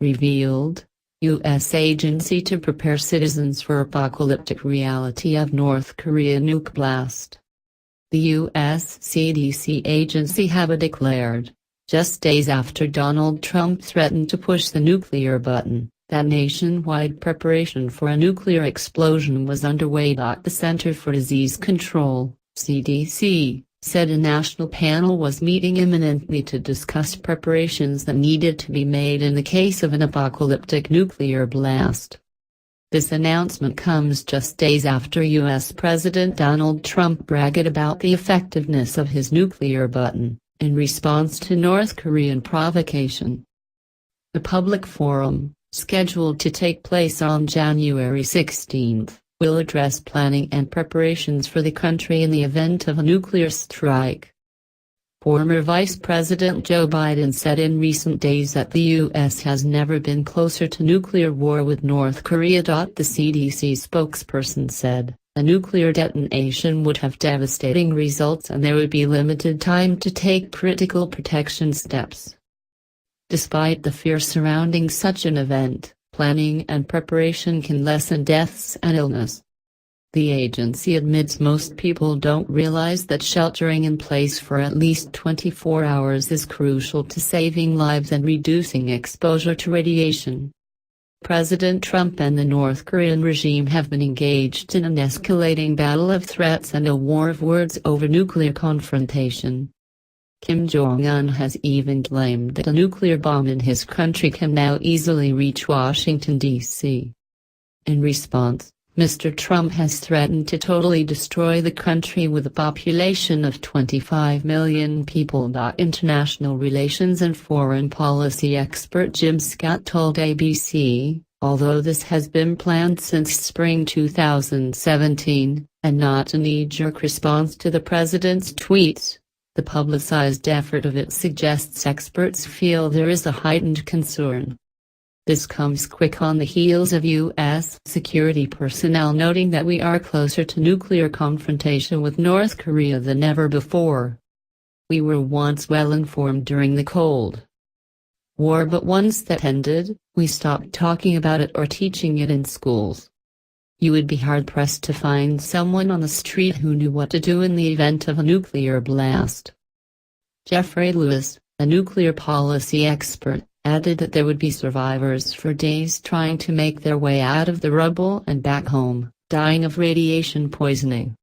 revealed, U.S. agency to prepare citizens for apocalyptic reality of North Korea nuke blast. The U.S. CDC agency have declared, just days after Donald Trump threatened to push the nuclear button, that nationwide preparation for a nuclear explosion was underway. The Center for Disease Control, CDC, said a national panel was meeting imminently to discuss preparations that needed to be made in the case of an apocalyptic nuclear blast. This announcement comes just days after U.S. President Donald Trump bragged about the effectiveness of his nuclear button, in response to North Korean provocation. The public forum, scheduled to take place on January 16, will address planning and preparations for the country in the event of a nuclear strike. Former Vice President Joe Biden said in recent days that the U.S. has never been closer to nuclear war with North Korea. The CDC spokesperson said, a nuclear detonation would have devastating results and there would be limited time to take critical protection steps. Despite the fear surrounding such an event, planning and preparation can lessen deaths and illness. The agency admits most people don't realize that sheltering in place for at least 24 hours is crucial to saving lives and reducing exposure to radiation. President Trump and the North Korean regime have been engaged in an escalating battle of threats and a war of words over nuclear confrontation. Kim Jong-un has even claimed that a nuclear bomb in his country can now easily reach Washington, D.C. In response, Mr. Trump has threatened to totally destroy the country with a population of 25 million people. International relations and foreign policy expert Jim Scott told ABC, although this has been planned since spring 2017, and not a knee-jerk response to the president's tweets, the publicized effort of it suggests experts feel there is a heightened concern. This comes quick on the heels of U.S. security personnel noting that we are closer to nuclear confrontation with North Korea than ever before. We were once well informed during the Cold War, but once that ended, we stopped talking about it or teaching it in schools. You would be hard-pressed to find someone on the street who knew what to do in the event of a nuclear blast. Jeffrey Lewis, a nuclear policy expert, added that there would be survivors for days trying to make their way out of the rubble and back home, dying of radiation poisoning.